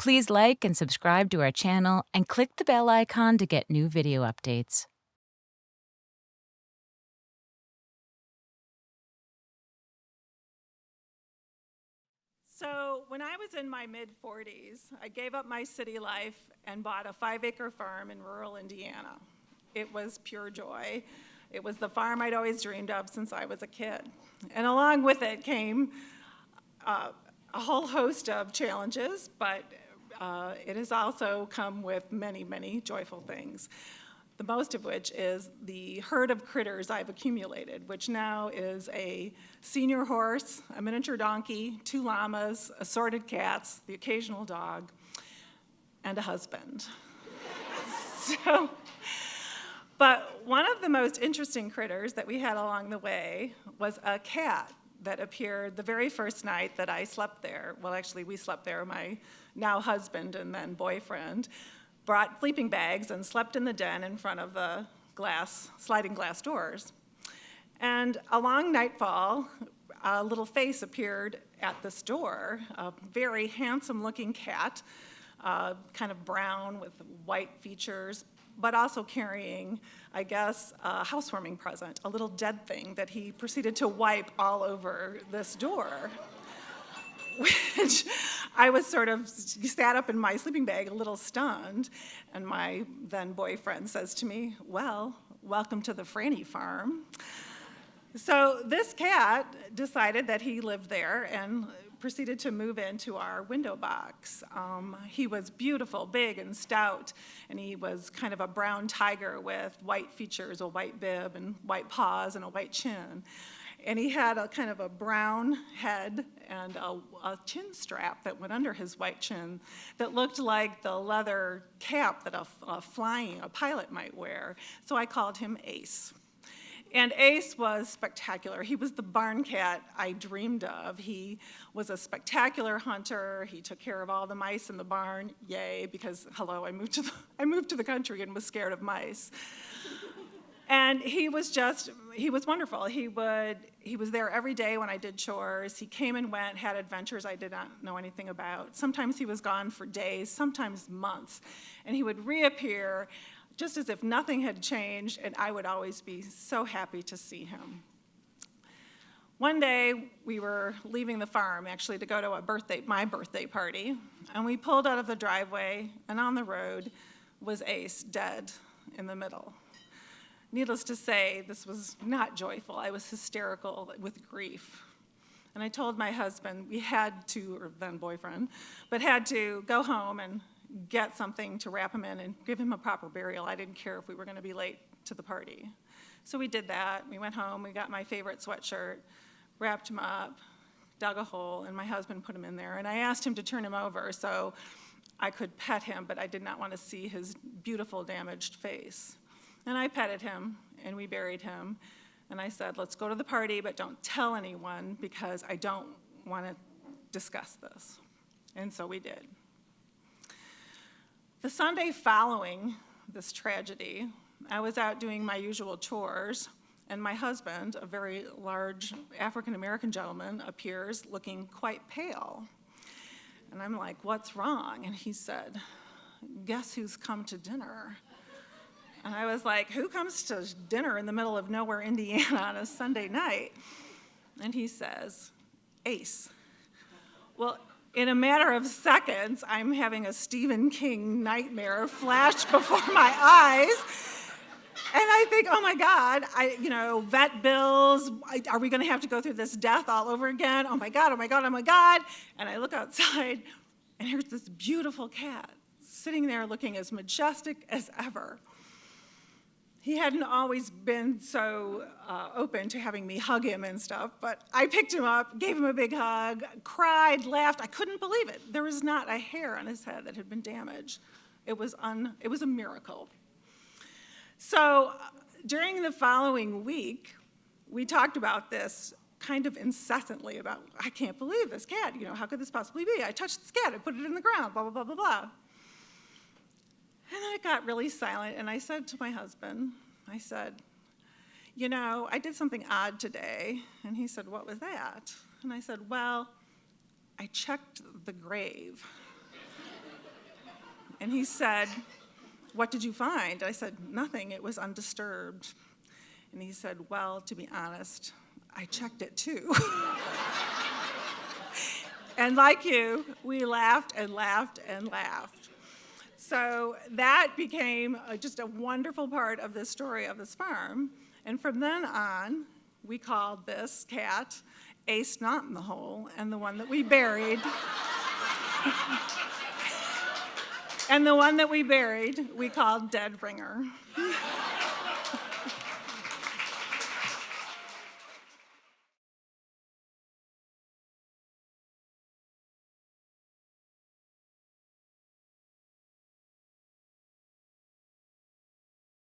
Please like and subscribe to our channel and click the bell icon to get new video updates. So when I was in my mid-40s, I gave up my city life and bought a 5-acre farm in rural Indiana. It was pure joy. It was the farm I'd always dreamed of since I was a kid. And along with it came a whole host of challenges, but it has also come with many, many joyful things. The most of which is the herd of critters I've accumulated, which now is a senior horse, a miniature donkey, 2 llamas, assorted cats, the occasional dog, and a husband. But one of the most interesting critters that we had along the way was a cat that appeared the very first night that I slept there. Well, actually, we slept there, my now husband and then boyfriend brought sleeping bags and slept in the den in front of the sliding glass doors. And along nightfall, a little face appeared at this door, a very handsome-looking cat, kind of brown with white features, but also carrying, I guess, a housewarming present, a little dead thing that he proceeded to wipe all over this door. Which I was sort of sat up in my sleeping bag a little stunned, and my then boyfriend says to me, "Well, welcome to the Franny farm." So this cat decided that he lived there and proceeded to move into our window box. He was beautiful, big and stout, and he was kind of a brown tiger with white features, a white bib and white paws and a white chin. And he had a kind of a brown head and a chin strap that went under his white chin that looked like the leather cap that a pilot might wear. So I called him Ace. And Ace was spectacular. He was the barn cat I dreamed of. He was a spectacular hunter. He took care of all the mice in the barn. Yay, because, hello, I moved to the country and was scared of mice. And he was wonderful. He was there every day when I did chores. He came and went, had adventures I did not know anything about. Sometimes he was gone for days, sometimes months. And he would reappear just as if nothing had changed, and I would always be so happy to see him. One day, we were leaving the farm, actually, to go to my birthday party, and we pulled out of the driveway, and on the road was Ace, dead in the middle. Needless to say, this was not joyful. I was hysterical with grief. And I told my husband or then boyfriend, but had to go home and get something to wrap him in and give him a proper burial. I didn't care if we were going to be late to the party. So we did that. We went home. We got my favorite sweatshirt, wrapped him up, dug a hole, and my husband put him in there. And I asked him to turn him over so I could pet him, but I did not want to see his beautiful, damaged face. And I petted him, and we buried him. And I said, let's go to the party, but don't tell anyone because I don't want to discuss this. And so we did. The Sunday following this tragedy, I was out doing my usual chores, and my husband, a very large African-American gentleman, appears looking quite pale. And I'm like, what's wrong? And he said, guess who's come to dinner? And I was like, who comes to dinner in the middle of nowhere, Indiana on a Sunday night? And he says, Ace. Well, in a matter of seconds, I'm having a Stephen King nightmare flash before my eyes. And I think, oh my God, vet bills, are we gonna have to go through this death all over again? Oh my God, oh my God, oh my God. And I look outside, and here's this beautiful cat sitting there looking as majestic as ever. He hadn't always been so open to having me hug him and stuff, but I picked him up, gave him a big hug, cried, laughed. I couldn't believe it. There was not a hair on his head that had been damaged. It was a miracle. So during the following week, we talked about this kind of incessantly about, I can't believe this cat, how could this possibly be? I touched this cat, I put it in the ground, blah, blah, blah, blah, blah. And then it got really silent, and I said to my husband, I did something odd today. And he said, what was that? And I said, well, I checked the grave. And he said, "What did you find?" I said, "Nothing, it was undisturbed." And he said, "Well, to be honest, I checked it too." And like you, we laughed and laughed and laughed. So that became just a wonderful part of the story of this farm. And from then on, we called this cat Ace Not in the Hole, and the one that we buried. And the one that we buried, we called Dead Ringer.